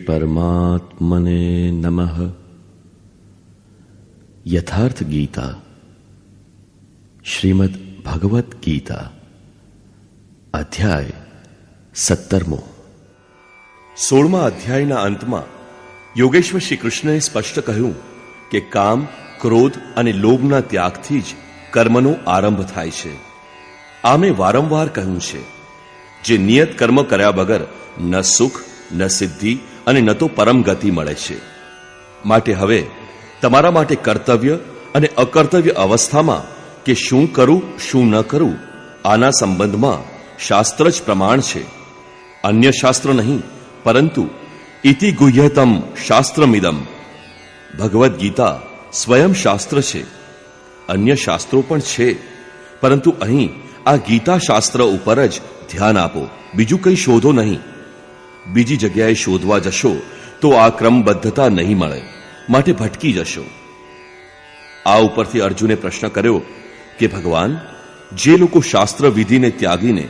परमात्मने नमः। यथार्थ गीता, श्रीमद् भगवत गीता, अध्याय 17। 16મા અધ્યાયના અંતમાં યોગેશ્વર શ્રી કૃષ્ણએ સ્પષ્ટ કહ્યું કે કામ, ક્રોધ અને લોભના ત્યાગથી જ કર્મનો આરંભ થાય છે. આ મેં વારંવાર કહ્યું છે, જે નિયત કર્મ કર્યા વગર ન સુખ, ન સિદ્ધિ અને ન તો પરમ ગતિ મળે છે. માટે હવે તમારા માટે કર્તવ્ય અને અકર્તવ્ય અવસ્થામાં કે શું કરું શું ન કરું, આના સંબંધમાં શાસ્ત્ર જ પ્રમાણ છે. અન્ય શાસ્ત્ર નહીં, પરંતુ ઇતિ ગુહ્યતમ શાસ્ત્રમિદમ. ભગવદ્ ગીતા સ્વયં શાસ્ત્ર છે. અન્ય શાસ્ત્રો પણ છે, પરંતુ અહીં આ ગીતા શાસ્ત્ર ઉપર જ ધ્યાન આપો, બીજું કંઈ શોધો નહીં. બીજી જગ્યાએ શોધવા જશો તો આ ક્રમબદ્ધતા નહીં મળે, માટે ભટકી જશો. આ ઉપરથી અર્જુને પ્રશ્ન કર્યો કે ભગવાન, જે લોકો શાસ્ત્ર વિધિને ત્યાગીને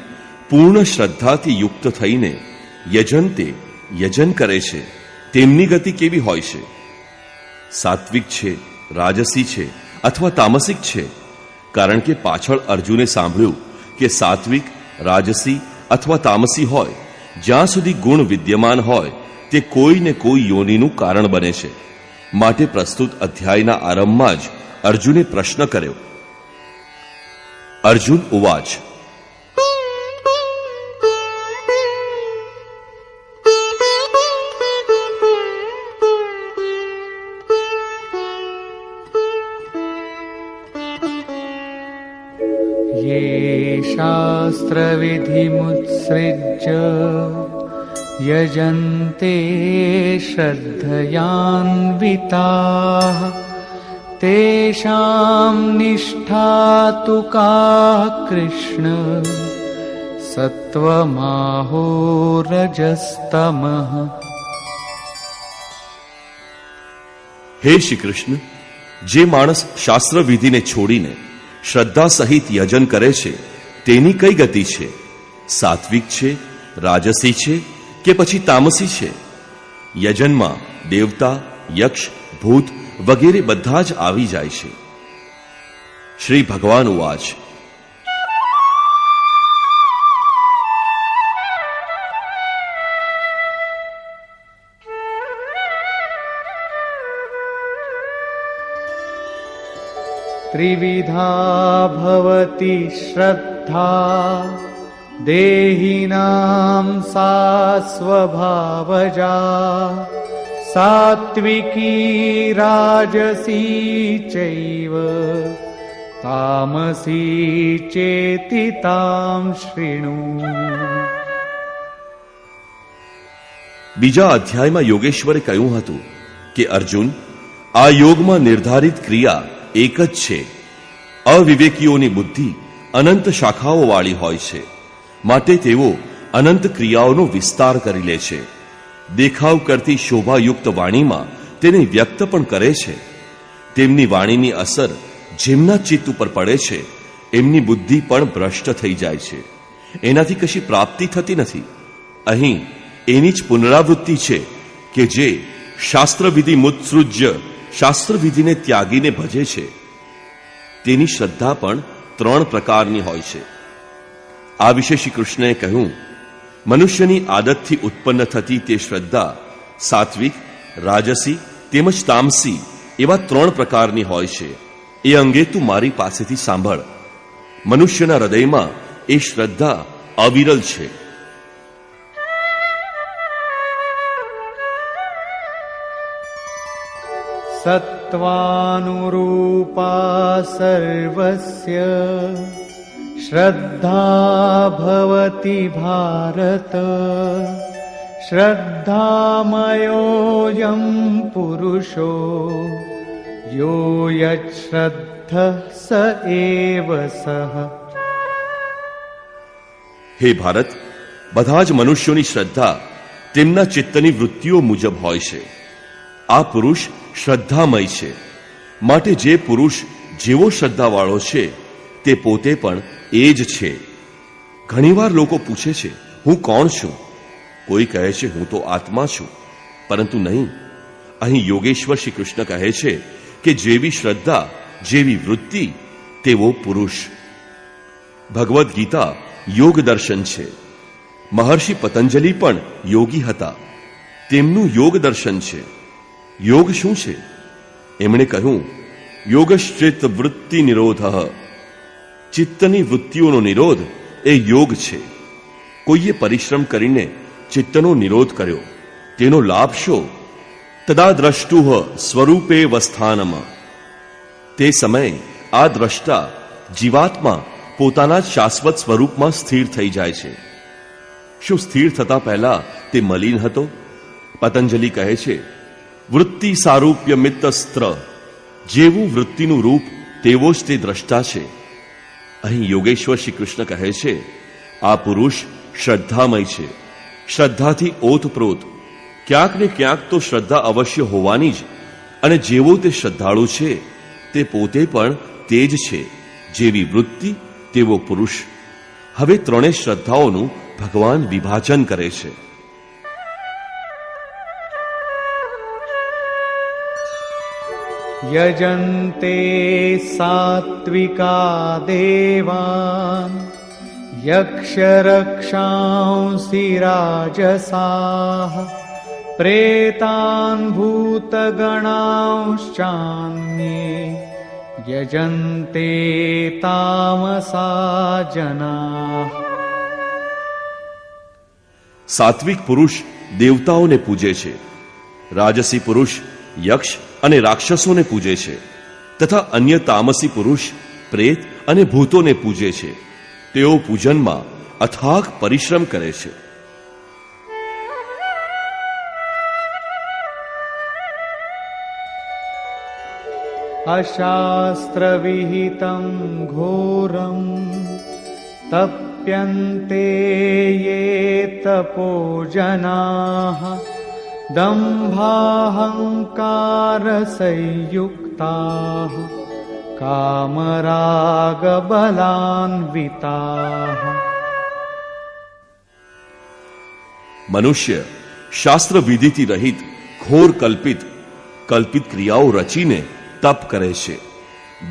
પૂર્ણ શ્રદ્ધાથી યુક્ત થઈને યજન કરે છે, તેમની ગતિ કેવી હોય છે? સાત્વિક છે, રાજસી છે અથવા તામસિક છે? કારણ કે પાછળ અર્જુને સાંભળ્યું કે સાત્વિક, રાજસી અથવા તામસી હોય, જ્યાં સુધી ગુણ વિદ્યમાન હોય તે કોઈને કોઈ યોનિનું કારણ બને છે. માટે પ્રસ્તુત અધ્યાયના આરંભમાં જ અર્જુને પ્રશ્ન કર્યો. અર્જુન ઉવાચ, ये शास्त्रविधिमुत्सृज्य यजन्ते श्रद्धयान्विताः तेषां निष्ठा तु का कृष्ण सत्त्वमाहो रजस्तमः. હે શ્રી કૃષ્ણ, જે માણસ શાસ્ત્ર વિધિને છોડીને શ્રદ્ધા સહિત યજન કરે છે, તેની કઈ ગતિ છે? સાત્વિક છે, રાજસી છે કે પછી તામસી છે? યજનમાં દેવતા, યક્ષ, ભૂત વગેરે બધા જ આવી જાય છે. શ્રી ભગવાન ઉવાચ, ત્રિવિધા ભવતી શ્રદ્ધા દેહિનાં સા સ્વભાવજા સાત્વિકી રાજસી ચૈવ તામસી ચેતિ તામ શૃણુ. બીજા અધ્યાયમાં યોગેશ્વરે કહ્યું હતું કે અર્જુન, આ યોગમાં નિર્ધારિત ક્રિયા એક જ છે. અવિવેકીઓની બુદ્ધિ અનંત શાખાઓ વાળી હોય છે, માટે તેઓ અનંત ક્રિયાઓનો વિસ્તાર કરી લે છે. દેખાવ કરતી શોભાયુક્ત વાણીમાં તેને વ્યક્ત પણ કરે છે. તેમની વાણીની અસર જેમના ચિત્ત ઉપર પડે છે, એમની બુદ્ધિ પણ ભ્રષ્ટ થઈ જાય છે. એનાથી કશી પ્રાપ્તિ થતી નથી. અહીં એની જ પુનરાવૃત્તિ છે કે જે શાસ્ત્રવિધિ મુત્સૃજ્ય, શાસ્ત્રવિધિને ત્યાગીને ભજે છે, તેની શ્રદ્ધા પણ 3 પ્રકારની હોય છે. આ વિશે શ્રી કૃષ્ણએ કહ્યું, મનુષ્યની આદતથી ઉત્પન્ન થતી તે શ્રદ્ધા સાત્વિક, રાજસી તેમજ તામસી એવા 3 પ્રકારની હોય છે. એ અંગે તું મારી પાસેથી સાંભળ. મનુષ્યના હૃદયમાં એ શ્રદ્ધા અવિરલ છે. સત્વાનુરૂપા સર્વસ્ય શ્રદ્ધા ભવતિ ભારત શ્રદ્ધામયોऽયં પુરુષો યો યચ્છ્રદ્ધઃ સ એવ સઃ. હે ભારત, બધા જ મનુષ્યોની શ્રદ્ધા તેમના ચિત્તની વૃત્તિઓ મુજબ હોય છે. આ પુરુષ શ્રદ્ધામય છે. માટે જે પુરુષ જેવો શ્રદ્ધાવાળો છે તે પોતે પણ એ જ છે. ઘણીવાર લોકો પૂછે છે, હું કોણ છું? કોઈ કહે છે, હું તો આત્મા છું. પરંતુ નહીં, અહીં યોગેશ્વર શ્રી કૃષ્ણ કહે છે કે જેવી શ્રદ્ધા, જેવી વૃત્તિ, તેવો પુરુષ. ભગવદ્ ગીતા યોગ દર્શન છે. મહર્ષિ પતંજલિ પણ યોગી હતા. તેમનું યોગ દર્શન છે. યોગ શું છે? એમણે કહ્યું, યોગશ્ચિત્ત વૃત્તિ નિરોધ. ચિત્તની વૃત્તિઓનો નિરોધ એ યોગ છે. કોઈએ પરિશ્રમ કરીને ચિત્તનો નિરોધ કર્યો, તેનો લાભ શો? તદા દ્રષ્ટુઃ સ્વરૂપે વસ્થાનમ. તે સમયે આ દ્રષ્ટા, જીવાત્મા પોતાના જ શાશ્વત સ્વરૂપમાં સ્થિર થઈ જાય છે. શું સ્થિર થતા પહેલા તે મલિન હતો? પતંજલિ કહે છે, વૃત્તિ સારૂપ્ય મિત્તસ્ત્ર. જેવું વૃત્તિનું રૂપ તેવો જ તે દ્રષ્ટા છે. અહીં યોગેશ્વર શ્રી કૃષ્ણ કહે છે, આ પુરુષ શ્રદ્ધામય છે, શ્રદ્ધાથી ઓતપ્રોત. ક્યાંક ને ક્યાંક તો શ્રદ્ધા અવશ્ય હોવાની જ, અને જેવો તે શ્રદ્ધાળુ છે તે પોતે પણ તે જ છે. જેવી વૃત્તિ તેવો પુરુષ. હવે ત્રણેય શ્રદ્ધાઓનું ભગવાન વિભાજન કરે છે. યજન્તે સાત્વિકા દેવાન યક્ષરક્ષાંસી રાજસાઃ પ્રેતાન ભૂતગણાંશ્ચાન્યે યજન્તે તામસા જનાઃ. સાત્વિક પુરુષ દેવતાઓને પૂજે છે, રાજસી પુરુષ યક્ષ અને રાક્ષસોને પૂજે છે, તથા અન્ય તામસી પુરુષ પ્રેત અને ભૂતોને પૂજે છે. તેઓ પૂજનમાં અથાગ પરિશ્રમ કરે છે. અશાસ્ત્ર વિહિતં ઘોરમ તપ્યન્તે યે તપો જનાઃ દંભાહંકાર સંયુક્તાઃ કામરાગ બલાન્વિતાઃ. મનુષ્ય શાસ્ત્ર વિધિથી રહિત ઘોર કલ્પિત ક્રિયાઓ રચીને તપ કરે છે.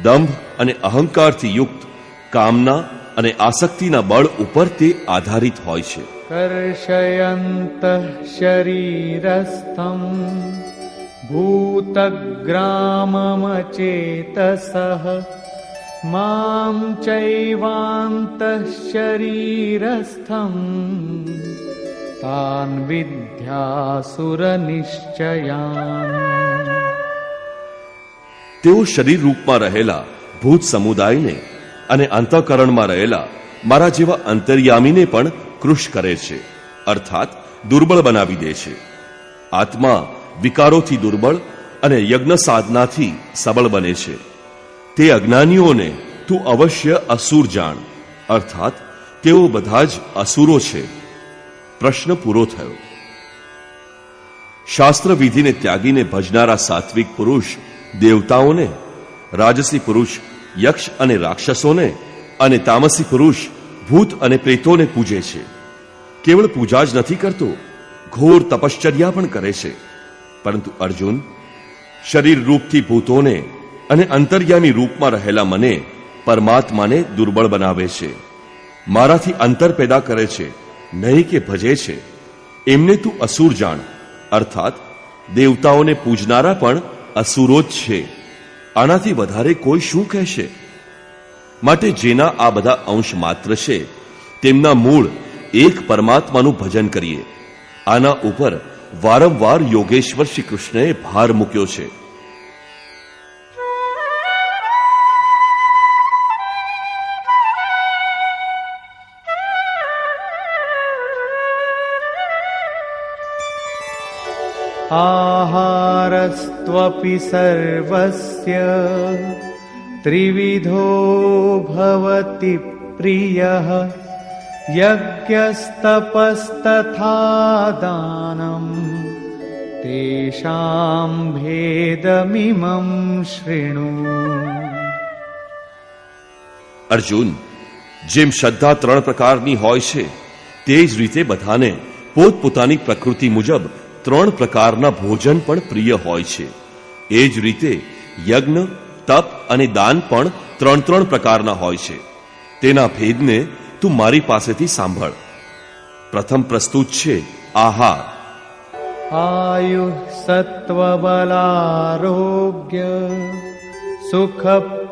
દંભ અને અહંકારથી યુક્ત કામના અને આસક્તિના બળ ઉપર તે આધારિત હોય છે. કર્ષયંત શરીરસ્થમ ભૂતગ્રામમચેતસઃ મામ ચૈવાંત શરીરસ્થમ તાન વિદ્યાસુર નિશ્ચયાન. તેઓ શરીર રૂપમાં રહેલા ભૂત સમુદાયને અને અંતઃકરણમાં રહેલા મારા જેવા અંતર્યામીને પણ કૃશ કરે છે, અર્થાત દુર્બળ બનાવી દે છે. આત્મા વિકારોથી દુર્બળ અને યજ્ઞ સાધનાથી સબળ બને છે. તે અજ્ઞાનીઓને તું અવશ્ય અસુર જાણ, અર્થાત તેઓ બધા જ અસુરો છે. પ્રશ્ન પૂરો થયો. શાસ્ત્ર વિધિને ત્યાગીને ભજનારા સાત્વિક પુરુષ દેવતાઓને, રાજસી પુરુષ યક્ષ અને રાક્ષસોને, અને તામસી પુરુષ ભૂત અને પ્રેતોને પૂજે છે. કેવળ પૂજા જ નથી કરતો, ઘોર તપશ્ચર્યા પણ કરે છે. પરંતુ અર્જુન, શરીર રૂપથી ભૂતોને અને અંતર્યામી રૂપમાં રહેલા મને, પરમાત્માને દુર્બળ બનાવે છે. મારાથી અંતર પેદા કરે છે, નહીં કે ભજે છે. એમને તું અસુર જાણ, અર્થાત દેવતાઓને પૂજનારા પણ અસુરો જ છે. આનાથી વધારે કોઈ શું કહેશે? માટે જેના આ બધા અંશ માત્ર છે, તેમના મૂળ એક પરમાત્માનું ભજન કરીએ. આના ઉપર વારંવાર યોગેશ્વર શ્રી કૃષ્ણએ ભાર મૂક્યો છે. આહારસ્ત્વપી સર્વસ્ય ત્રિવિધો ભવતિ પ્રિયઃ યજ્ઞસ્તપસ્તથા દાનમ તેષાં ભેદમિમં શૃણુ. અર્જુન, જેમ શ્રદ્ધા 3 પ્રકારની હોય છે, તે જ રીતે બધાને પોતપોતાની પ્રકૃતિ મુજબ 3 પ્રકારના ભોજન પણ પ્રિય હોય છે. એ જ રીતે યજ્ઞ, તપ અને દાન પણ 3 પ્રકારના હોય છે. તેના ભેદને તું મારી પાસેથી સાંભળ. પ્રથમ પ્રસ્તુત છે આહાર. આયુઃ સત્વબલારોગ્ય સુખ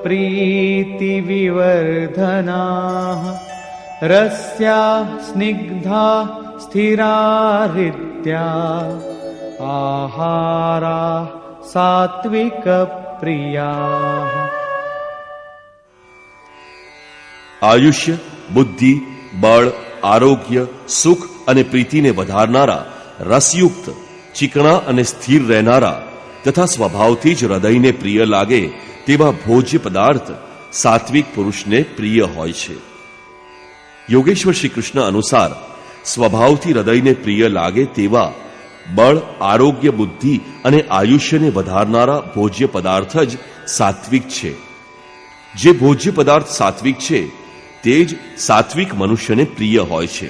પ્રીતિ વિવર્ધનાઃ રસ્યા સ્નિગ્ધા સ્થિરા હૃદ્યા આહારા સાત્વિક પ્રિયા. આયુષ્ય, બુદ્ધિ, બળ, આરોગ્ય, સુખ અને પ્રીતિને વધારનારા, રસયુક્ત, ચીકણા અને સ્થિર રહેનારા તથા સ્વભાવથી જ હૃદયને પ્રિય લાગે તેવા ભોજ્ય પદાર્થ સાત્વિક પુરુષને પ્રિય હોય છે. યોગેશ્વર શ્રી કૃષ્ણ અનુસાર સ્વભાવથી હૃદયને પ્રિય લાગે તેવા બળ, આરોગ્ય, બુદ્ધિ અને આયુષ્યને વધારનારા ભોજ્ય પદાર્થ જ સાત્વિક છે. જે ભોજ્ય પદાર્થ સાત્વિક છે તે જ સાત્વિક મનુષ્યને પ્રિય હોય છે.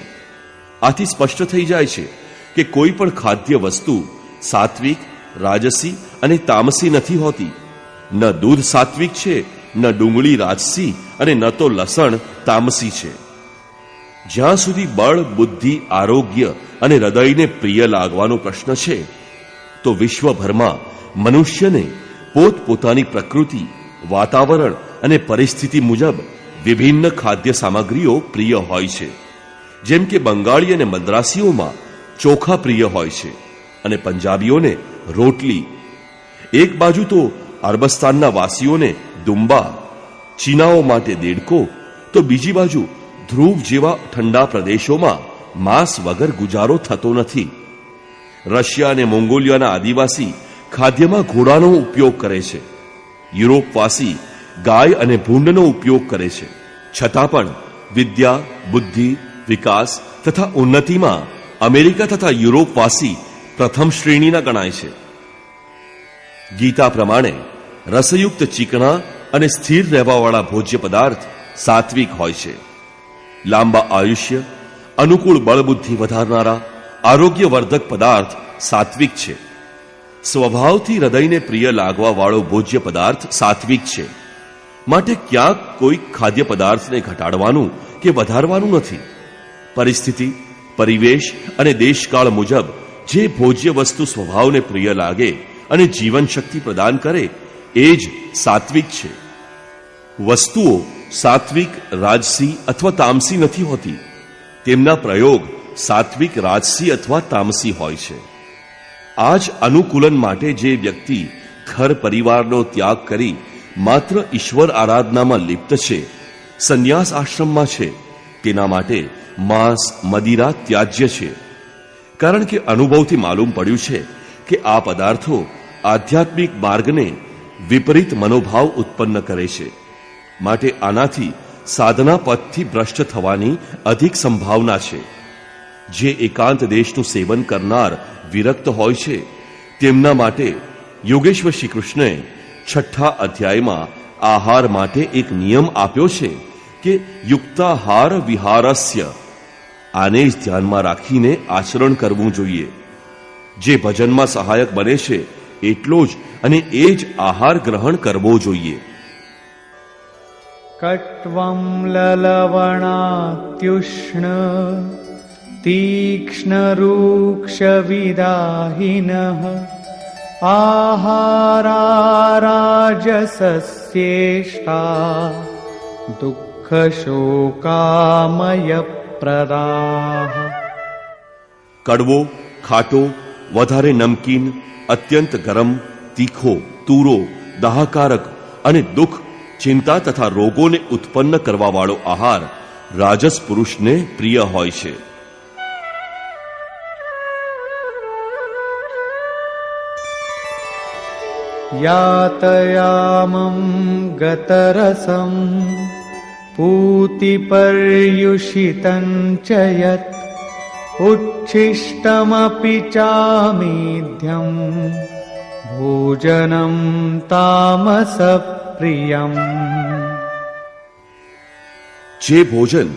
આથી સ્પષ્ટ થઈ જાય છે કે કોઈ પણ ખાદ્ય વસ્તુ સાત્વિક, રાજસી અને તામસી નથી હોતી. ન દૂધ સાત્વિક છે, ન ડુંગળી રાજસી અને ન તો લસણ તામસી છે. જ્યાં સુધી બળ, બુદ્ધિ, આરોગ્ય અને હૃદયને પ્રિય લાગવાનો પ્રશ્ન છે તો વિશ્વભરમાં મનુષ્યને પોતપોતાની પ્રકૃતિ, વાતાવરણ અને પરિસ્થિતિ મુજબ વિભિન્ન ખાદ્ય સામગ્રીઓ પ્રિય હોય છે. જેમ કે બંગાળી અને મદ્રાસીઓમાં ચોખા પ્રિય હોય છે અને પંજાબીઓને રોટલી. એક બાજુ તો અરબસ્તાનના વાસીઓને દુંબા, ચીનાઓ માટે દેડકો, તો બીજી બાજુ ધ્રુવ જેવા ઠંડા પ્રદેશોમાં માંસ વગર ગુજારો થતો નથી. રશિયા અને મોંગોલિયાના આદિવાસી ખાદ્યમાં ઘોડાનો ઉપયોગ કરે છે. યુરોપવાસી ગાય અને ભૂંડનો ઉપયોગ કરે છે. છતાં પણ વિદ્યા, બુદ્ધિ, વિકાસ તથા ઉન્નતિમાં અમેરિકા તથા યુરોપવાસી પ્રથમ શ્રેણીના ગણાય છે. ગીતા પ્રમાણે રસયુક્ત, ચીકણા અને સ્થિર રહેવાવાળા ભોજ્ય પદાર્થ સાત્વિક હોય છે. લાંબા આયુષ્ય, અનુકૂળ બળબુદ્ધિ વધારનારા, આરોગ્યવર્ધક પદાર્થ સાત્વિક છે. સ્વભાવથી હૃદયને પ્રિય લાગવા વાળો ભોજ્ય પદાર્થ સાત્વિક છે. માટે ક્યાંક કોઈ ખાદ્ય પદાર્થને ઘટાડવાનું કે વધારવાનું નથી. પરિસ્થિતિ, પરિવેશ અને દેશકાળ મુજબ જે ભોજ્ય વસ્તુ સ્વભાવને પ્રિય લાગે અને જીવન શક્તિ પ્રદાન કરે એ જ સાત્વિક છે. વસ્તુઓ સાત્વિક, રાજસી અથવા તામસી નથી હોતી. તેમના પ્રયોગ સાત્વિક, રાજસી અથવા તામસી હોય છે. આ જ અનુકૂલન માટે જે વ્યક્તિ ઘર પરિવારનો ત્યાગ કરી માત્ર ઈશ્વર આરાધનામાં લિપ્ત છે, સંન્યાસ આશ્રમમાં છે, તેના માટે માંસ, મદિરા ત્યાજ્ય છે. કારણ કે અનુભવથી માલુમ પડ્યું છે કે આ પદાર્થો આધ્યાત્મિક માર્ગને વિપરીત મનોભાવ ઉત્પન્ન કરે છે. માટે આનાથી સાધના પથથી ભ્રષ્ટ થવાની અધિક સંભાવના છે. જે એકાંત દેશનું સેવન કરનાર વિરક્ત હોય છે તેમના માટે યોગેશ્વર શ્રી કૃષ્ણએ 6ઠ્ઠા અધ્યાયમાં આહાર માટે એક નિયમ આપ્યો છે કે યુક્તાહાર વિહારસ્ય. આને જ ધ્યાનમાં રાખીને આચરણ કરવું જોઈએ. જે ભજનમાં સહાયક બને છે એટલો જ અને એ જ આહાર ગ્રહણ કરવો જોઈએ. કટ્વં લલવણાત્યુષ્ણ તીક્ષ્ણ રૂક્ષ વિદાહિનઃ આહારા રાજસસ્યેષ્ટા દુઃખ શોકામય પ્રદાહ. કડવો, ખાટો, વધારે નમકીન, અત્યંત ગરમ, તીખો, તુરો, દાહકારક અને દુઃખ, ચિંતા તથા રોગોને ઉત્પન્ન કરવા વાળો આહાર રાજસ પુરુષને પ્રિય હોય છે. યાતયામં ગતરસં પૂતિપર્યુષિતં ચ યત ઉચ્છિષ્ટમપિ ચામેધ્યં ભોજનં તામસ પ્રિયમ. જે ભોજન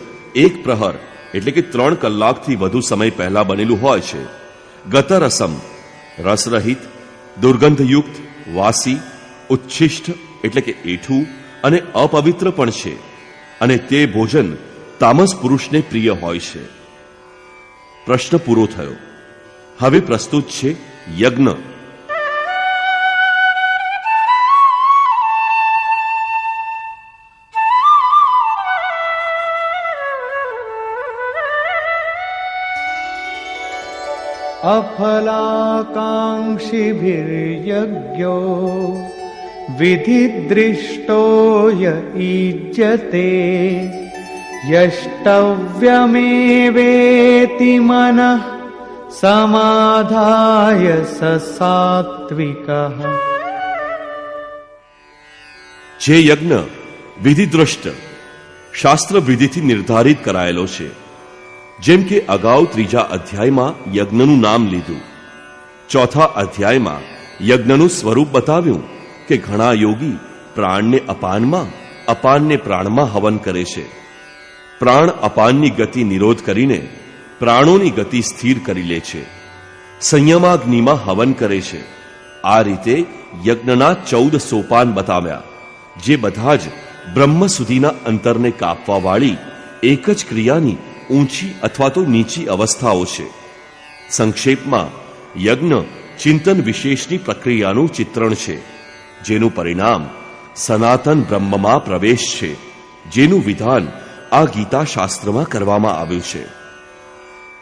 એક પ્રહર એટલે કે 3 કલાકથી વધુ સમય પહેલા બનેલું હોય છે, ગતરસમ રસરહિત, દુર્ગંધયુક્ત, વાસી, ઉચ્છિષ્ટ એટલે કે એઠું અને અપવિત્ર પણ છે, અને તે ભોજન તામસ પુરુષને પ્રિય હોય છે. પ્રશ્ન પૂરો થયો. હવે પ્રસ્તુત છે યજ્ઞ. અફલાકાંક્ષિભિર્યજ્ઞો વિધિદૃષ્ટો યુજ્યતે યષ્ટવ્યમેવેતિ મનઃ સમાધાય સાત્વિકઃ. જે યજ્ઞ વિધિદ્રષ્ટ શાસ્ત્ર વિધિથી નિર્ધારિત કરાયેલો છે, જેમ કે અગાઉ 3જા અધ્યાયમાં યજ્ઞનું નામ લીધું, 4થા અધ્યાયમાં યજ્ઞનું સ્વરૂપ બતાવ્યું કે ઘણા યોગી પ્રાણને અપાનમાં, અપાનને પ્રાણમાં હવન કરે છે. પ્રાણ અપાનની ગતિ નિરોધ કરીને પ્રાણોની ગતિ સ્થિર કરી લે છે. સંયમાગ્નિમાં હવન કરે છે. આ રીતે યજ્ઞના 14 સોપાન બતાવ્યા, જે બધા જ બ્રહ્મ સુધીના અંતરને કાપવા વાળી એક જ ક્રિયાની ઊંચી અથવા તો નીચી અવસ્થાઓ છે. સંક્ષેપમાં યજ્ઞ ચિંતન વિશેષની પ્રક્રિયાનું ચિત્રણ છે, જેનું પરિણામ સનાતન બ્રહ્મમાં પ્રવેશ છે, જેનું વિધાન આ ગીતા શાસ્ત્રમાં કરવામાં આવ્યું છે.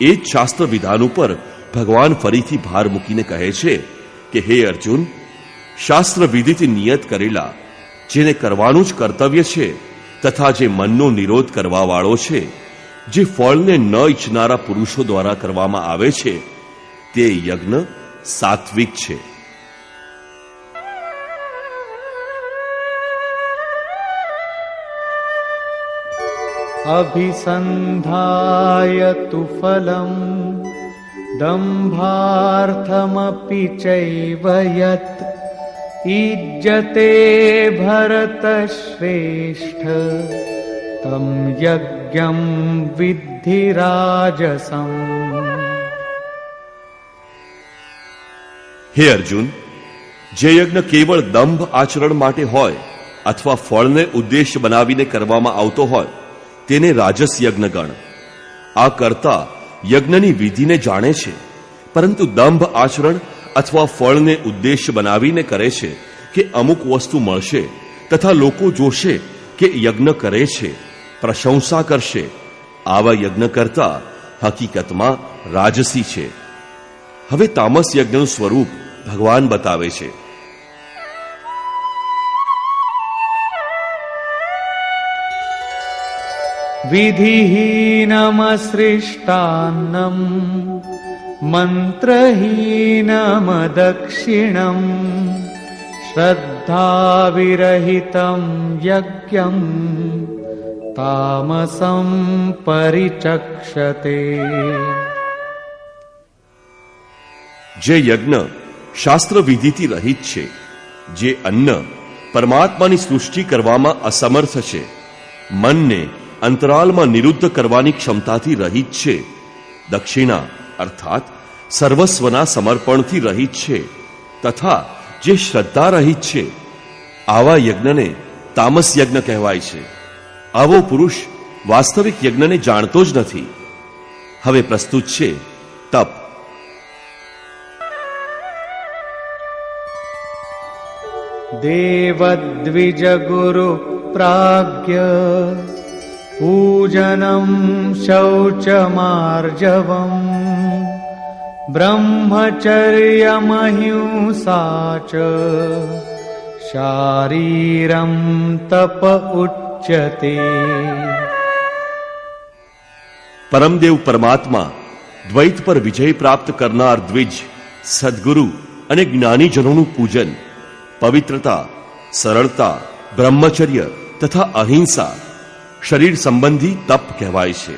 એ જ શાસ્ત્ર વિધાન ઉપર ભગવાન ફરીથી ભાર મૂકીને કહે છે કે હે અર્જુન, શાસ્ત્ર વિધિથી નિયત કરેલા, જેને કરવાનું જ કર્તવ્ય છે, તથા જે મનનો નિરોધ કરવા વાળો છે, જે ફળને ન ઈચ્છનારા પુરુષો દ્વારા કરવામાં આવે છે, તે યજ્ઞ સાત્વિક છે. અભિસંધાય તુ ફલમ દંભાર્થમપી ચૈવ યત ઈજ્જતે ભરતશ્રેષ્ઠ તમ યજ્ઞમ વિદ્ધિ રાજસમ. હે અર્જુન, જે યજ્ઞ કેવળ દંભ આચરણ માટે હોય અથવા ફળને ઉદ્દેશ્ય બનાવીને કરવામાં આવતો હોય, તેને રાજસ યજ્ઞ ગણ. આ કરતા યજ્ઞની વિધિને જાણે છે, પરંતુ દંભ આચરણ અથવા ફળને ઉદ્દેશ્ય બનાવીને કરે છે કે અમુક વસ્તુ મળશે તથા લોકો જોશે કે યજ્ઞ કરે છે, પ્રશંસા કરશે, આવા યજ્ઞ કરતા હકીકતમાં રાજસી છે. હવે તામસ યજ્ઞનું સ્વરૂપ ભગવાન બતાવે છે. વિધિહીનમસૃષ્ટાન્નમ મંત્રહીનમદક્ષિણમ શ્રદ્ધાવિરહિતમ યજ્ઞમ તામસમ પરિચક્ષતે. જે યજ્ઞ શાસ્ત્ર વિધિથી રહિત છે, જે અન્ન પરમાત્માની સૃષ્ટિ કરવામાં અસમર્થ છે, મનને અંતરાલમાં નિરુદ્ધ કરવાની ક્ષમતાથી રહિત છે, દક્ષિણા અર્થાત સર્વસ્વના સમર્પણથી રહિત છે, તથા જે શ્રદ્ધા રહિત છે, આવા યજ્ઞને તામસ યજ્ઞ કહેવાય છે. આવો પુરુષ વાસ્તવિક યજ્ઞને જાણતો જ નથી. હવે પ્રસ્તુત છે તપ. દેવદ્વિજ ગુરુ પ્રાજ્ઞ પૂજનમ શૌચમાર્જવમ બ્રહ્મચર્યમહિંસા ચ શારીરમ તપ ઉચ્યતે. પરમદેવ પરમાત્મા દ્વૈત પર વિજય પ્રાપ્ત કરનાર દ્વિજ, સદગુરુ અને જ્ઞાનીજનોનું પૂજન, પવિત્રતા, સરળતા, બ્રહ્મચર્ય તથા અહિંસા શરીર સંબંધી તપ કહેવાય છે.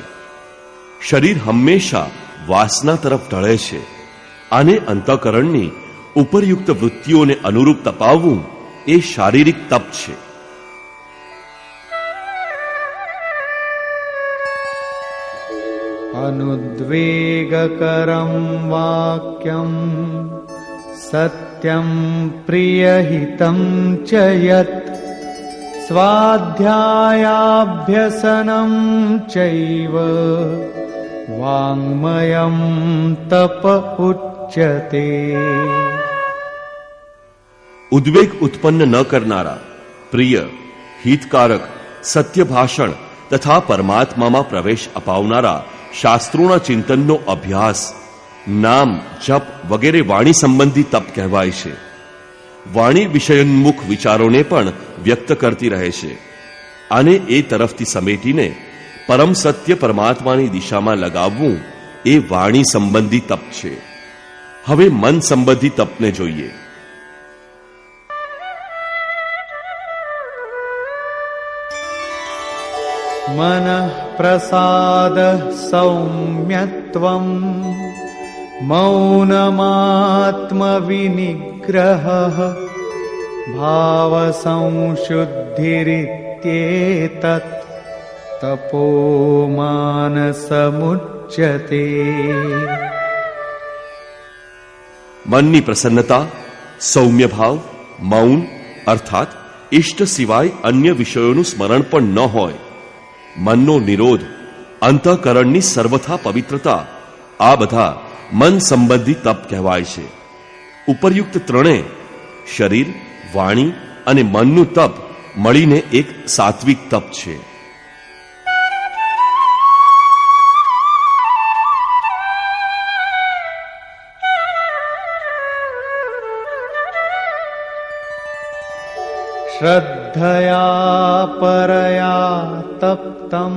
શરીર હંમેશા વાસના તરફ ઢળે છે. આને અંતઃકરણની ઉપરયુક્ત વૃત્તિઓને અનુરૂપ તપાવવું એ શારીરિક તપ છે. अनुद्वेगकरं वाक्यं सत्यं प्रियहितं च यत् स्वाध्यायाभ्यसनं चैव वाङ्मयं तप उच्यते। ઉદ્વેગ ઉત્પન્ન ન કરનારા, પ્રિય, હિતકારક, સત્ય ભાષણ તથા પરમાત્મામાં પ્રવેશ અપાવનારા શાસ્ત્રોના ચિંતનનો અભ્યાસ, નામ, જપ વગેરે વાણી સંબંધી તપ કહેવાય છે. વાણી વિષયોન્મુખ વિચારોને પણ વ્યક્ત કરતી રહે છે. આને એ તરફથી સમેટીને પરમ સત્ય પરમાત્માની દિશામાં લગાવવું એ વાણી સંબંધી તપ છે. હવે મન સંબંધી તપને જોઈએ. मनः प्रसादः सौम्यत्वं मौनमात्मविनिग्रहः भावसंशुद्धिरित्येतत् तपो मानसमुच्यते। મનની પ્રસન્નતા, સૌમ્ય ભાવ, મૌન અર્થાત ઇષ્ટ સિવાય અન્ય વિષયોનું સ્મરણ પણ ન હોય, મનનો નિરોધ, અંતઃકરણની સર્વથા પવિત્રતા, આ બધા મન સંબંધી તપ કહેવાય છે. ઉપરયુક્ત ત્રણે શરીર, વાણી અને મનનું તપ મળીને એક સાત્વિક તપ છે. श्रद्धया परया तप्तं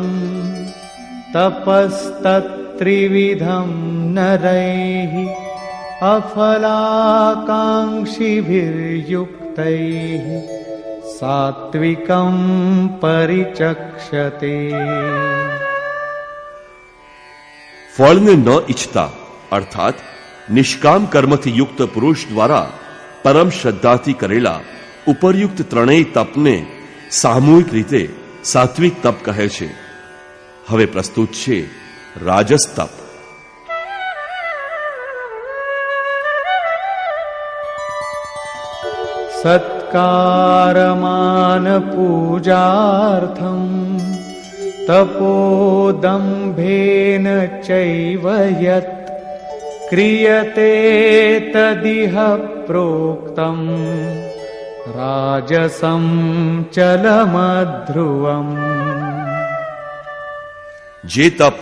तपस्तत्त्रिविधं नरैः अफलाकाङ्क्षिभिर्युक्तैः सात्विकं परिचक्षते। ફળને ન ઈચ્છતા અર્થાત નિષ્કામ કર્મથી યુક્ત પુરુષ દ્વારા પરમ શ્રદ્ધાથી કરેલા ઉપરયુક્ત ત્રણેય તપને સામૂહિક રીતે સાત્વિક તપ કહે છે. હવે પ્રસ્તુત છે રાજસ તપ. સત્કારમાન પૂજાર્થં તપોદંભેન ચૈવ યત ક્રિયતે તદિહ પ્રોક્તમ રાજસં ચલમધ્રુવમ. જે તપ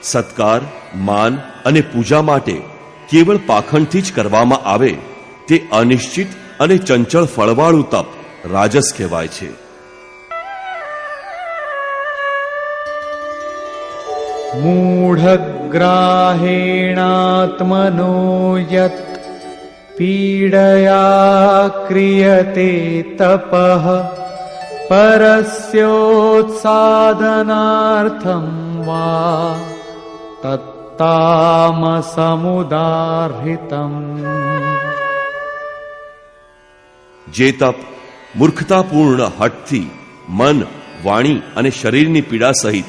સત્કાર, માન અને પૂજા માટે કેવળ પાખંડથી જ કરવામાં આવે તે અનિશ્ચિત અને ચંચળ ફળવાળું તપ રાજસ કહેવાય છે. મૂઢગ્રાહેણાત્મનો યત પીડયા ક્રિયતે તપઃ પરસ્યોત્સાદનાર્થં વા તત્તામસમુદાહૃતમ. જે તપ મૂર્ખતાપૂર્ણ હઠથી મન, વાણી અને શરીરની પીડા સહિત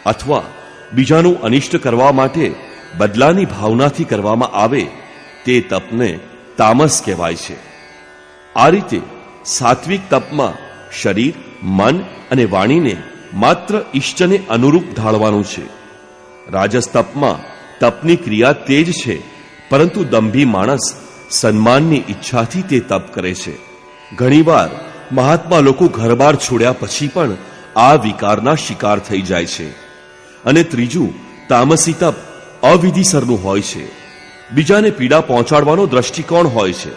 અથવા બીજાનું અનિષ્ટ કરવા માટે બદલાની ભાવનાથી કરવામાં આવે તે તપને તામસ કહેવાય છે. આ રીતે સાત્વિક તપમાં શરીર, મન અને વાણીને માત્ર ઈષ્ટને અનુરૂપ ઢાળવાનું છે. રાજસ તપમાં તપની ક્રિયા તેજ છે, પરંતુ દંભી માણસ સન્માનની ઈચ્છાથી તે તપ કરે છે. ઘણીવાર મહાત્મા લોકો ઘરબાર છોડ્યા પછી પણ આ વિકારના શિકાર થઈ જાય છે. અને ત્રીજું તામસી તપ અવિધિસરનું હોય છે, બીજાને પીડા પહોંચાડવાનો દ્રષ્ટિકોણ હોય છે.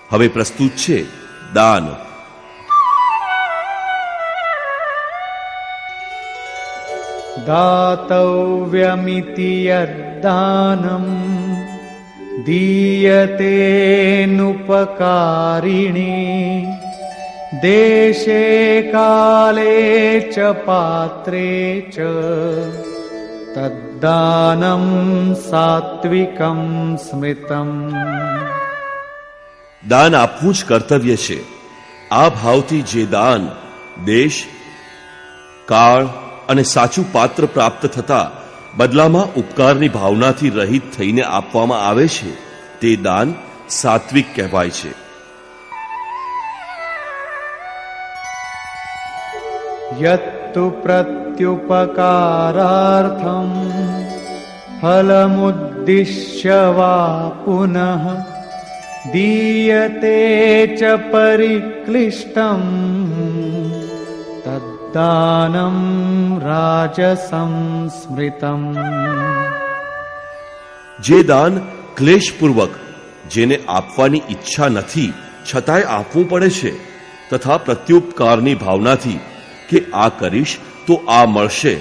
હવે પ્રસ્તુત છે દાન. દાતવ્યમિતિ યદ્દાનમ દીયતેનુપકારિણી દેશે કાલે ચ પાત્રે ચ તદ્દાનમ સાત્વિકમ સ્મૃતમ. દાન આપવું જ કર્તવ્ય છે. આ ભાવથી જે દાન દેશ, કાળ અને સાચું પાત્ર પ્રાપ્ત થતા બદલામાં ઉપકારની ભાવનાથી રહિત થઈને આપવામાં આવે છે તે દાન સાત્વિક કહેવાય છે. યત્તુ પ્રત્યુપકારાર્થમ ફલમુદ્દિશ્ય વા પુનઃ દીયતે ચ પરિક્લિષ્ટમ તદ્દાનમ રાજસં સ્મૃતમ. જે દાન ક્લેશપૂર્વક, જેને આપવાની ઈચ્છા નથી છતાંય આપવું પડે છે, તથા પ્રત્યુપકારની ભાવનાથી કે આ કરીશ તો આ મળશે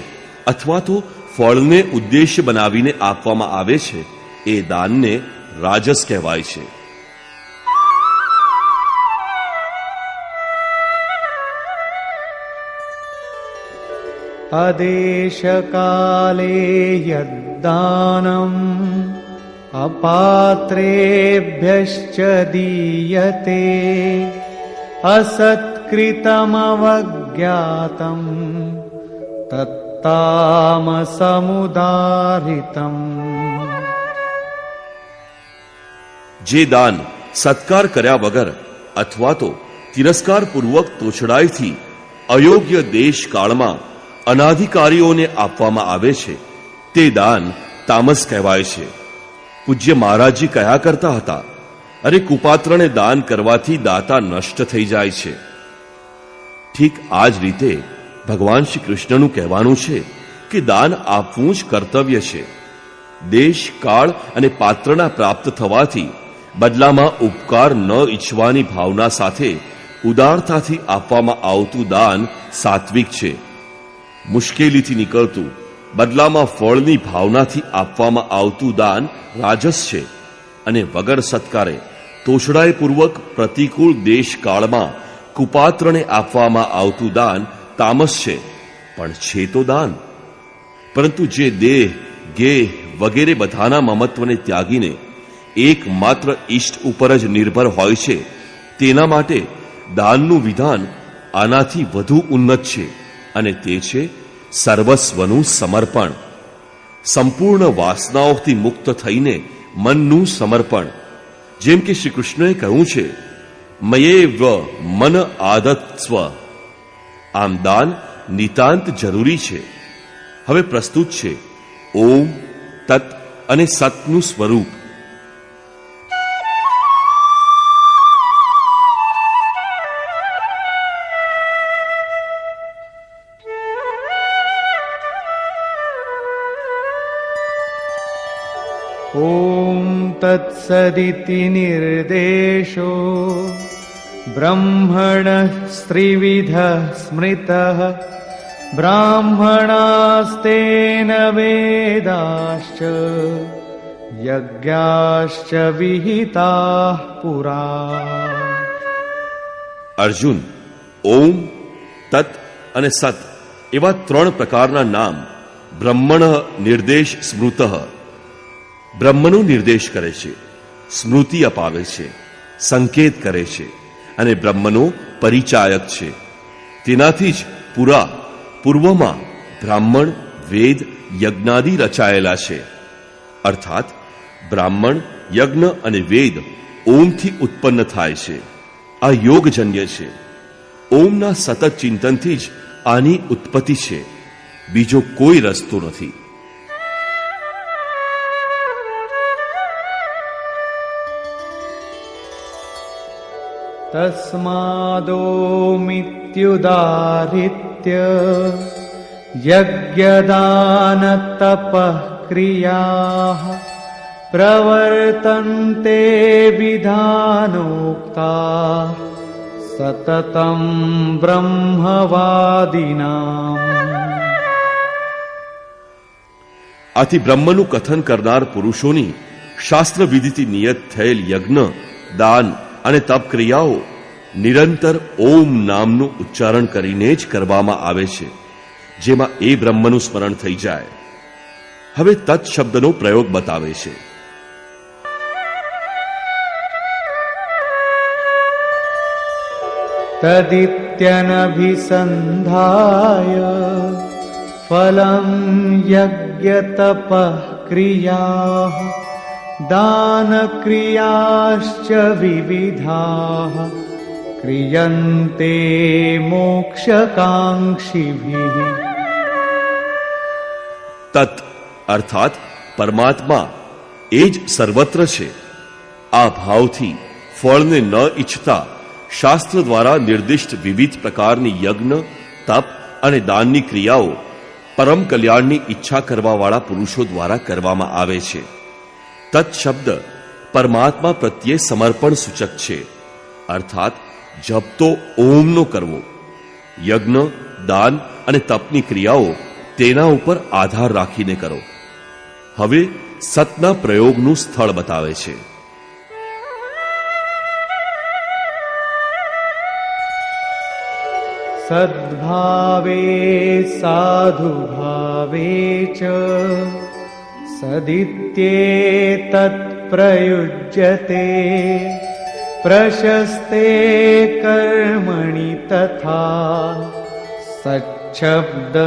અથવા તો ફળને ઉદ્દેશ્ય બનાવીને આપવામાં આવે છે, એ દાનને રાજસ કહેવાય છે. અદેશકાલે યદ્દાનમ અપાત્રેભ્યશ્ચ દીયતે અસત્કૃતમવજ્ઞાતમ તત્તામસમુદારિતમ. જે દાન સત્કાર કર્યા વગર અથવા તો તિરસ્કારપૂર્વક તોછડાઈથી અયોગ્ય દેશ કાળમાં અનાધિકારીઓને આપવામાં આવે છે તે દાન તામસ કહેવાય છે. પૂજ્ય મહારાજજી કયા કરતા હતા, અરે કુપાત્રને દાન કરવાથી દાતા નષ્ટ થઈ જાય છે. ઠીક આ જ રીતે ભગવાન શ્રી કૃષ્ણનું કહેવાનું છે કે દાન આપવું જ કર્તવ્ય છે. દેશ કાળ અને પાત્રના પ્રાપ્ત થવાથી બદલામાં ઉપકાર ન ઈચ્છવાની ભાવના સાથે ઉદારતાથી આપવામાં આવતું દાન સાત્વિક છે. મુશ્કેલીથી નીકળતું બદલામાં ફળની ભાવનાથી આપવામાં આવતું દાન રાજસ છે. અને વગર સત્કારે તોછડાઈપૂર્વક પ્રતિકૂળ દેશકાળમાં કુપાત્રને આપવામાં આવતું દાન તામસ છે, પણ છે તો દાન. પરંતુ જે દેહ, ગેહ વગેરે બધાના મમત્વને ત્યાગીને એકમાત્ર ઈષ્ટ ઉપર જ નિર્ભર હોય છે, તેના માટે દાનનું વિધાન આનાથી વધુ ઉન્નત છે, અને તે છે સર્વસ્વનું સમર્પણ. સંપૂર્ણ વાસનાઓથી મુક્ત થઈને મનનું સમર્પણ. જેમ કે શ્રી કૃષ્ણએ કહ્યું છે, મયેવ મન આદત્સ્વ. આમ દાન નિતાંત જરૂરી છે. હવે પ્રસ્તુત છે ઓમ, તત અને સતનું સ્વરૂપ. ઓમ તત્સદિતિ નિર્દેશો બ્રહ્મણઃ ત્રિવિધઃ સ્મૃતઃ બ્રાહ્મણાસ્તેન વેદાશ્ચ યજ્ઞાશ્ચ વિહિતાઃ પુરા. અર્જુન, ઓમ, તત અને સત એવા 3 પ્રકારના નામ બ્રહ્મણ નિર્દેશ સ્મૃતઃ, બ્રહ્મનો નિર્દેશ કરે છે, સ્મૃતિ અપાવે છે, સંકેત કરે છે અને બ્રહ્મનો પરિચાયક છે. તેનાથી જ પુરા, પૂર્વમાં બ્રાહ્મણ, વેદ, યજ્ઞાદિ રચાયેલા છે. અર્થાત બ્રાહ્મણ, યજ્ઞ અને વેદ ઓમથી ઉત્પન્ન થાય છે. આ યોગજન્ય છે. ઓમના સતત ચિંતનથી જ આની ઉત્પત્તિ છે. બીજો કોઈ રસ્તો નથી. તસ્માદોમિત્યુદારિત્ય યજ્ઞદાન તપઃ ક્રિયાઃ પ્રવર્તન્તે વિધાનોક્તા સતતં બ્રહ્મવાદિનામ. આથી બ્રહ્મનું કથન કરનાર પુરુષોની શાસ્ત્ર વિધિથી નિયત થયેલ યજ્ઞ, દાન અને તપ ક્રિયાઓ નિરંતર ઓમ નામનું ઉચ્ચારણ કરીને જ કરવામાં આવે છે, જેમાં એ બ્રહ્મનું સ્મરણ થઈ જાય. હવે તત શબ્દનો પ્રયોગ બતાવે છે. તદિત્યનભિસંધાય ફલં યજ્ઞ यज्ञतपः क्रियाः दानक्रियाश्च विविधाः क्रियन्ते मोक्षकाङ्क्षिभिः। તત અર્થાત પરમાત્મા એ જ સર્વત્ર છે. આ ભાવથી ફળને ન ઈચ્છતા શાસ્ત્ર દ્વારા નિર્દિષ્ટ વિવિધ પ્રકારની યજ્ઞ, તપ અને દાનની ક્રિયાઓ પરમ કલ્યાણની ઈચ્છા કરવાવાળા પુરુષો દ્વારા કરવામાં આવે છે. તત શબ્દ પરમાત્મા પ્રત્યે સમર્પણ સૂચક છે. અર્થાત જપ તો ઓમનો કરવો. યજ્ઞ, દાન અને તપની ક્રિયાઓ તેના ઉપર આધાર રાખીને કરો. હવે સતના પ્રયોગનું સ્થળ બતાવે છે. સદ્ભાવે સાધુભાવે ચ સદિત્યેતત્ પ્રયુજ્યતે પ્રશસ્તે કર્મણિ તથા સચ્છબ્દઃ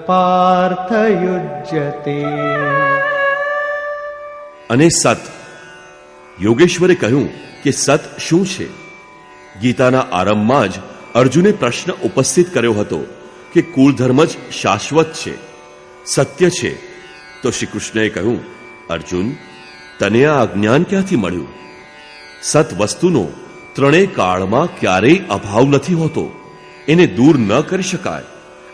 પાર્થયુજ્યતે. અને સત, યોગેશ્વરે કહ્યું કે સત શું છે? ગીતાના આરંભમાં જ અર્જુને પ્રશ્ન ઉપસ્થિત કર્યો હતો કે કુળધર્મ જ શાશ્વત છે, સત્ય છે. તો શ્રી કૃષ્ણએ કહ્યું, અર્જુન, તને આ અજ્ઞાન ક્યાંથી મળ્યું? સત વસ્તુનો ત્રણેય કાળમાં ક્યારેય અભાવ નથી હોતો, એને દૂર ન કરી શકાય.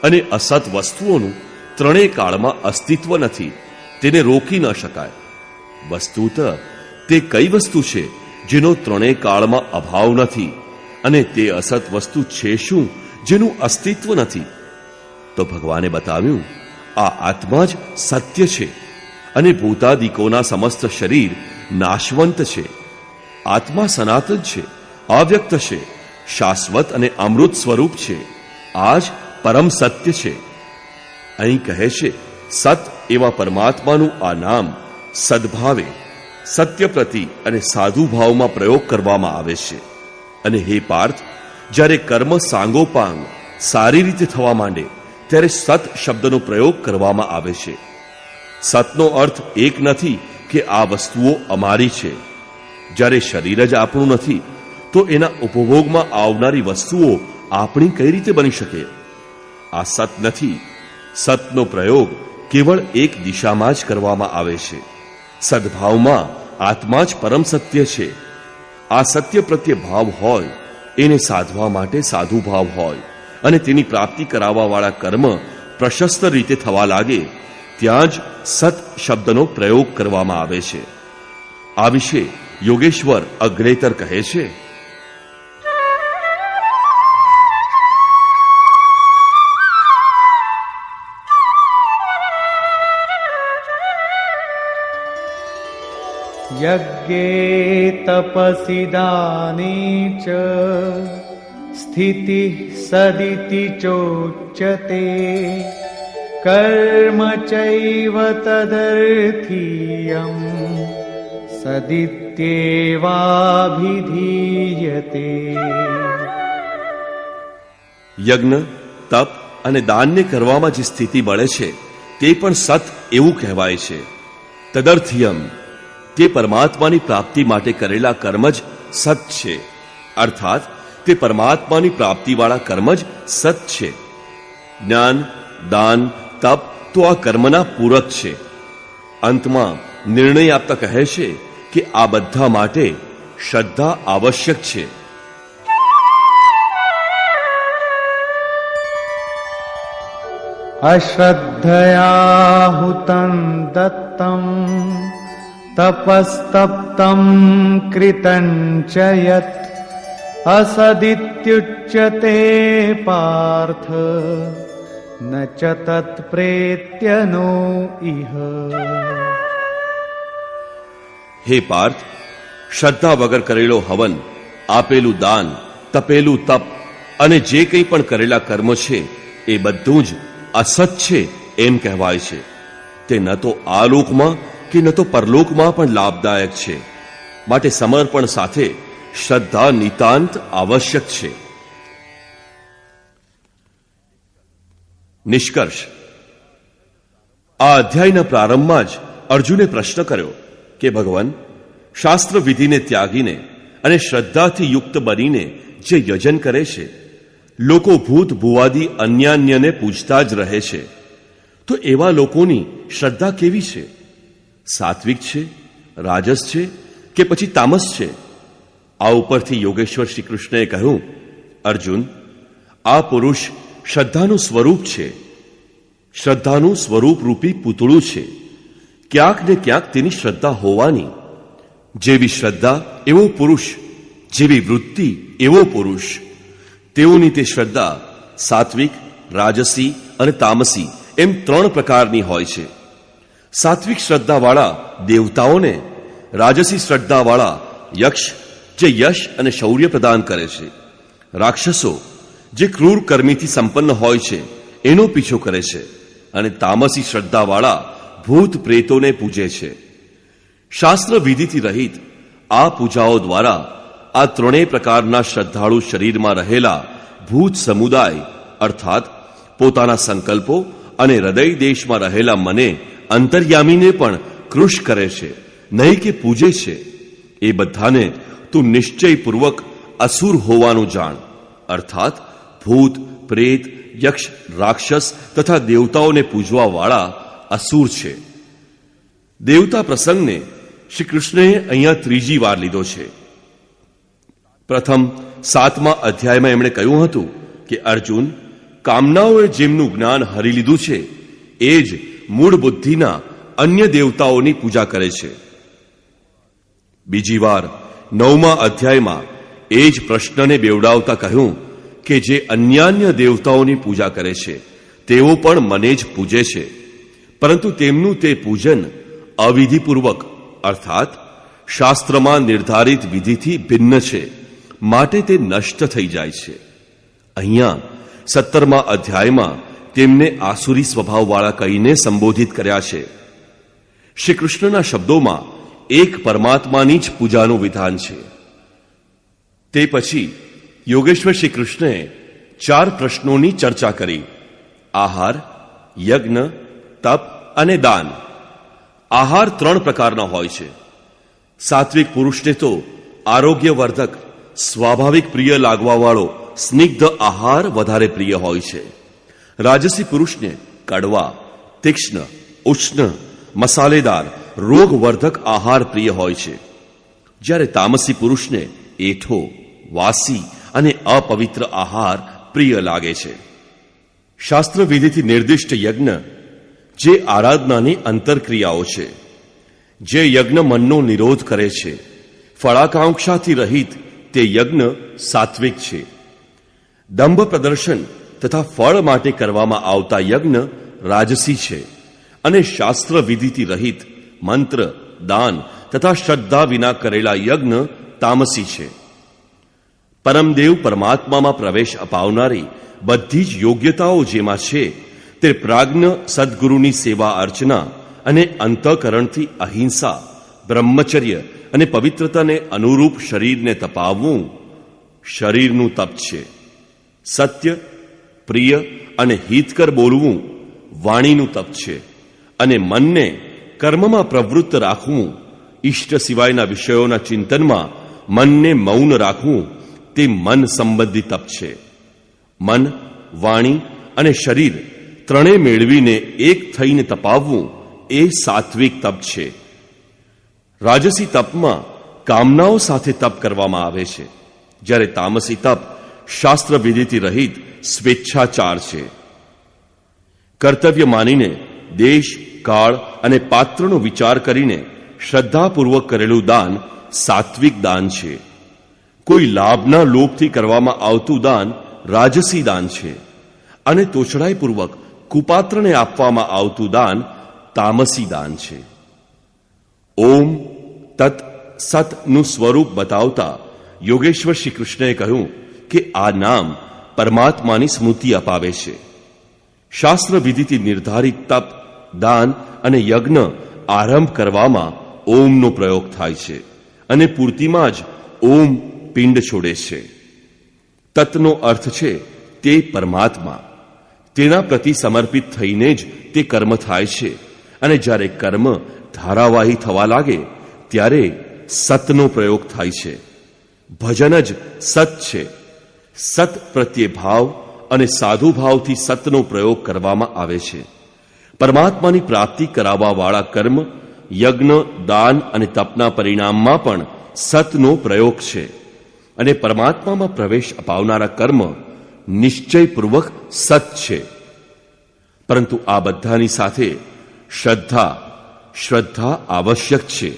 અને અસત વસ્તુઓનું ત્રણેય કાળમાં અસ્તિત્વ નથી, તેને રોકી ન શકાય. વસ્તુત તે કઈ વસ્તુ છે જેનો ત્રણેય કાળમાં અભાવ નથી, અને તે અસત વસ્તુ છે શું જેનું અસ્તિત્વ નથી? તો ભગવાને બતાવ્યું, આ આત્મા જ સત્ય છે, અને ભૂતાદિકોના સમસ્ત શરીર નાશવંત છે. આત્મા સનાતન છે, અવ્યક્ત છે, શાશ્વત અને અમૃત સ્વરૂપ છે. આ જ પરમ સત્ય છે. અહીં કહે છે, સત એવા પરમાત્માનું આ નામ સદભાવે, સત્ય પ્રતિ અને સાધુ ભાવમાં પ્રયોગ કરવામાં આવે છે. અને હે પાર્થ, જ્યારે કર્મ સાંગોપાંગ સારી રીતે થવા માંડે ત્યારે સત શબ્દનો પ્રયોગ કરવામાં આવે છે. સતનો અર્થ એક નથી કે આ વસ્તુઓ અમારી છે. જ્યારે શરીર જ આપણું નથી તો એના ઉપભોગમાં આવનારી વસ્તુઓ આપણી કઈ રીતે બની શકે? આ સત નથી. સતનો પ્રયોગ કેવળ એક દિશામાં જ કરવામાં આવે છે. સદભાવમાં આત્મા જ પરમ સત્ય છે. આ સત્ય પ્રત્યે ભાવ હોય એને સાધવા માટે સાધુ ભાવ હોય, અને તેની પ્રાપ્તિ કરાવવાવાળા કર્મ પ્રશસ્ત રીતે થવા લાગે ત્યાં જ સત શબ્દનો પ્રયોગ કરવામાં આવે છે. આ વિશે યોગેશ્વર અગ્રેતર કહે છે, યજ્ઞે તપસી દાને ચ સ્થિતિ સદિતિ ચોચ્યતે કર્મ ચૈવ તદર્થીયમ સદિત્યેવાભિધીયતે. યજ્ઞ, તપ અને દાનને કરવામાં જે સ્થિતિ મળે છે તે પણ સત એવું કહેવાય છે. તદર્થિયમ, તે પરમાત્માની પ્રાપ્તિ માટે કરેલા કર્મ જ સત છે. અર્થાત તે પરમાત્માની પ્રાપ્તિવાળા કર્મ જ સત છે. જ્ઞાન, દાન, તપ તો આ કર્મના પૂરક છે. અંતમાં નિર્ણય આપતા કહે છે કે આ બધા માટે શ્રદ્ધા આવશ્યક છે. અશ્રદ્ધયા હુતં દત્તં તપસ્તપ્તં કૃતં ચ યત અસદિત્યુચ્યતે પાર્થ ન ચ તત્પ્રેત્યનો ઇહ. હે પાર્થ, શ્રદ્ધા વગર કરેલો હવન, આપેલું દાન, તપેલું તપ અને જે કંઈ પણ કરેલા કર્મ છે એ બધું જ અસત છે એમ કહેવાય છે. તે ન તો આ લોકમાં કે ન તો પરલોકમાં પણ લાભદાયક છે. માટે સમર્પણ સાથે શ્રદ્ધા નિતાંત આવશ્યક છે. નિષ્કર્ષ: આ અધ્યાયના પ્રારંભમાં જ અર્જુને પ્રશ્ન કર્યો કે ભગવાન, શાસ્ત્ર વિધિને ત્યાગીને અને શ્રદ્ધાથી યુક્ત બનીને જે યજન કરે છે, લોકો ભૂત ભુવાદી અન્યાન્યને પૂજતા જ રહે છે, તો એવા લોકોની શ્રદ્ધા કેવી છે? સાત્વિક છે, રાજસ છે કે પછી તામસ છે? આ ઉપરથી યોગેશ્વર શ્રી કૃષ્ણએ કહ્યું, અર્જુન, આ પુરુષ શ્રદ્ધાનું સ્વરૂપ છે. શ્રદ્ધાનું સ્વરૂપ રૂપી પૂતળું છે. ક્યાંક ને ક્યાંક તેની શ્રદ્ધા હોવાની. જેવી શ્રદ્ધા એવો પુરુષ, જેવી વૃત્તિ એવો પુરુષ. તેઓની તે શ્રદ્ધા સાત્વિક, રાજસી અને તામસી એમ 3 પ્રકારની હોય છે. સાત્વિક શ્રદ્ધાવાળા દેવતાઓને, રાજસી શ્રદ્ધાવાળા યક્ષ, જે યશ અને શૌર્ય પ્રદાન કરે છે, રાક્ષસો, જે ક્રૂર કર્મીથી સંપન્ન હોય છે, એનો પીછો કરે છે, અને તામસી શ્રદ્ધાવાળા ભૂત પ્રેતોને પૂજે છે. શાસ્ત્ર વિધિથી રહિત આ પૂજાઓ દ્વારા આ 3 પ્રકારના શ્રદ્ધાળુ શરીરમાં રહેલા ભૂત સમુદાય અર્થાત પોતાના સંકલ્પો અને હૃદય દેશમાં રહેલા મને અંતર્યામીને પણ કૃશ કરે છે, નહીં કે પૂજે છે. એ બધાને તું નિશ્ચયપૂર્વક અસુર હોવાનું જાણ, અર્થાત ભૂત, પ્રેત, યક્ષ, રાક્ષસ તથા દેવતાઓને પૂજવા વાળા અસુર છે. દેવતા પ્રસંગને શ્રી કૃષ્ણએ અહીંયા 3જી વાર લીધો છે. પ્રથમ 7મા અધ્યાયમાં એમણે કહ્યું હતું કે અર્જુન, કામનાઓએ જેમનું જ્ઞાન હરી લીધું છે એ જ મૂળ બુદ્ધિના અન્ય દેવતાઓની પૂજા કરે છે. બીજી વાર 9મા અધ્યાયમાં એ જ પ્રશ્નને બેવડાવતા કહ્યું કે જે અન્યાન્ય દેવતાઓની પૂજા કરે છે તેઓ પણ મને જ પૂજે છે, પરંતુ તેમનું તે પૂજન અવિધિપૂર્વક અર્થાત શાસ્ત્રમાં નિર્ધારિત વિધિથી ભિન્ન છે, માટે તે નષ્ટ થઈ જાય છે. અહીંયા 17મા અધ્યાયમાં તેમને આસુરી સ્વભાવવાળા કહીને સંબોધિત કર્યા છે. શ્રી કૃષ્ણના શબ્દોમાં એક પરમાત્માની જ પૂજાનું વિધાન છે. તે પછી યોગેશ્વર શ્રી કૃષ્ણએ 4 પ્રશ્નોની ચર્ચા કરી: આહાર, યજ્ઞ, તપ અને દાન. આહાર 3 પ્રકારના હોય છે. સાત્વિક પુરુષને તો આરોગ્યવર્ધક, સ્વાભાવિક પ્રિય લાગવાવાળો સ્નિગ્ધ આહાર વધારે પ્રિય હોય છે. રાજસી પુરુષને કડવા, તીક્ષ્ણ, ઉષ્ણ, મસાલેદાર, રોગવર્ધક આહાર પ્રિય હોય છે. જ્યારે તામસી પુરુષને એઠો, વાસી અને અપવિત્ર આહાર પ્રિય લાગે છે. શાસ્ત્ર વિધિથી નિર્દિષ્ટ યજ્ઞ જે આરાધનાની અંતરક્રિયાઓ છે, જે યજ્ઞ મનનો નિરોધ કરે છે, ફળાકાંક્ષાથી રહિત તે યજ્ઞ સાત્વિક છે. દંભ પ્રદર્શન તથા ફળ માટે કરવામાં આવતા યજ્ઞ રાજસી છે, અને શાસ્ત્ર વિધિથી રહિત મંત્ર, દાન તથા શ્રદ્ધા વિના કરેલા યજ્ઞ તામસી છે. પરમદેવ પરમાત્મામાં પ્રવેશ અપાવનારી બધી જ યોગ્યતાઓ જેમાં છે તે પ્રાજ્ઞ સદગુરુની સેવા અર્ચના અને અંતઃકરણથી અહિંસા, બ્રહ્મચર્ય અને પવિત્રતાને અનુરૂપ શરીરને તપાવવું શરીરનું તપ છે. સત્ય, પ્રિય અને હિતકર બોલવું વાણીનું તપ છે, અને મનને કર્મમાં પ્રવૃત્ત રાખવું, ઈષ્ટ સિવાયના વિષયોના ચિંતનમાં મનને મૌન રાખવું તે મન સંબંધી તપ છે. મન, વાણી અને શરીર 3 મેળવીને એક થઈને તપાવવું એ સાત્વિક તપ છે. રાજસી તપમાં કામનાઓ સાથે તપ કરવામાં આવે છે, જ્યારે તામસી તપ શાસ્ત્ર વિધિથી રહિત સ્વેચ્છાચાર છે. કર્તવ્ય માનીને દેશ, કાળ અને પાત્રનો વિચાર કરીને શ્રદ્ધાપૂર્વક કરેલું દાન સાત્વિક દાન છે. કોઈ લાભના લોભથી કરવામાં આવતું દાન રાજસી દાન છે, અને તોછડાઈપૂર્વક કુપાત્રને આપવામાં આવતું દાન તામસી દાન છે. ઓમ તત સત નું સ્વરૂપ બતાવતા યોગેશ્વર શ્રી કૃષ્ણએ કહ્યું કે આ નામ પરમાત્માની સ્મૃતિ અપાવે છે. શાસ્ત્ર વિધિથી નિર્ધારિત તપ, દાન અને યજ્ઞ આરંભ કરવામાં ઓમનો પ્રયોગ થાય છે, અને પૂર્તિમાં જ ઓમ પિંડ છોડે છે. તત્નો અર્થ છે તે પરમાત્મા. તેના પ્રતિ સમર્પિત થઈને જ તે કર્મ થાય છે, અને જ્યારે કર્મ ધારાવાહી થવા લાગે ત્યારે સતનો પ્રયોગ થાય છે. ભજન જ સત છે. સત પ્રત્યે ભાવ અને સાધુ ભાવથી સતનો પ્રયોગ કરવામાં આવે છે. પરમાત્માની પ્રાપ્તિ કરાવવા વાળા કર્મ, યજ્ઞ, દાન અને તપના પરિણામમાં પણ સતનો પ્રયોગ છે. અને પરમાત્મામાં પ્રવેશ અપાવનારા કર્મ નિશ્ચયપૂર્વક સત છે. પરંતુ આ બધાની સાથે શ્રદ્ધા આવશ્યક છે.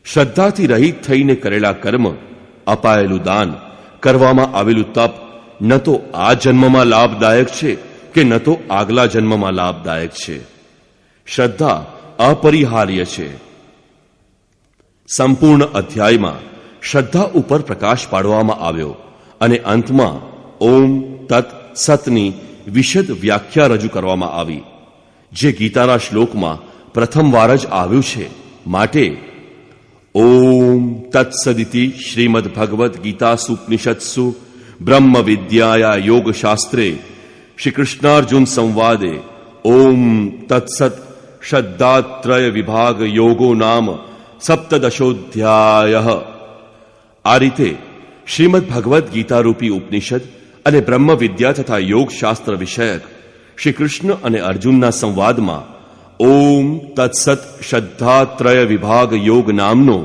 શ્રદ્ધાથી રહિત થઈને કરેલા કર્મ, અપાયેલું દાન, કરવામાં આવેલું તપ ન તો આ જન્મમાં લાભદાયક છે કે ન તો આગલા જન્મમાં લાભદાયક છે. શ્રદ્ધા અપરિહાર્ય છે. સંપૂર્ણ અધ્યાયમાં શ્રદ્ધા ઉપર પ્રકાશ પાડવામાં આવ્યો અને અંતમાં ઓમ તત સતની વિશદ વ્યાખ્યા રજૂ કરવામાં આવી, જે ગીતાના શ્લોકમાં પ્રથમવાર જ આવ્યું છે. માટે ઓમ તત્સદિતિ શ્રીમદ ભગવદ્ ગીતાસુપનિષત્સુ બ્રહ્મ વિદ્યાયા યોગશાસ્ત્રે શ્રી કૃષ્ણાર્જુન સંવાદે ઓમ તત્સત શ્રદ્ધાત્રય વિભાગ યોગો નામ સપ્તદશોધ્યાય. આ રીતે શ્રીમદ ભગવદ્ ગીતારૂપી ઉપનિષદ અને બ્રહ્મ વિદ્યા તથા યોગશાસ્ત્ર વિષયક શ્રી કૃષ્ણ અને અર્જુનના સંવાદમાં ઓમ તત્સત શ્રદ્ધાત્રય વિભાગ યોગ નામનો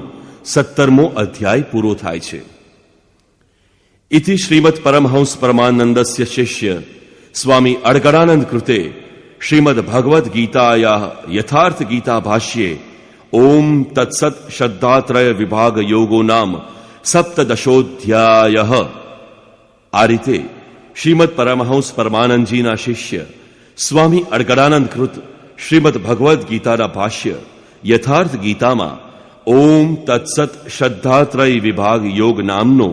17મો અધ્યાય પૂરો થાય છે. ઇતિ શ્રીમદ પરમહંસ પરમાનંદસ્ય શિષ્ય સ્વામી અડગડાનંદ કૃતે શ્રીમદ ભગવદ્ ગીતાયા યથાર્થ ગીતા ભાષ્યે ઓમ તત્સત શ્રદ્ધાત્રય વિભાગ યોગો નામ સપ્તદશોધ્યાય. આ રીતે શ્રીમદ પરમહંસ પરમાનંદજીના શિષ્ય સ્વામી અડગડાનંદ કૃત શ્રીમદ ભગવદ્ ગીતાના ભાષ્ય યથાર્થ ગીતામાં ઓમ તત્સત શ્રદ્ધાત્રય વિભાગ યોગ નામનો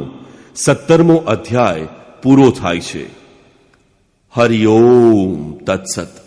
17મો અધ્યાય પૂરો થાય છે. હરિ ઓમ તત્સત.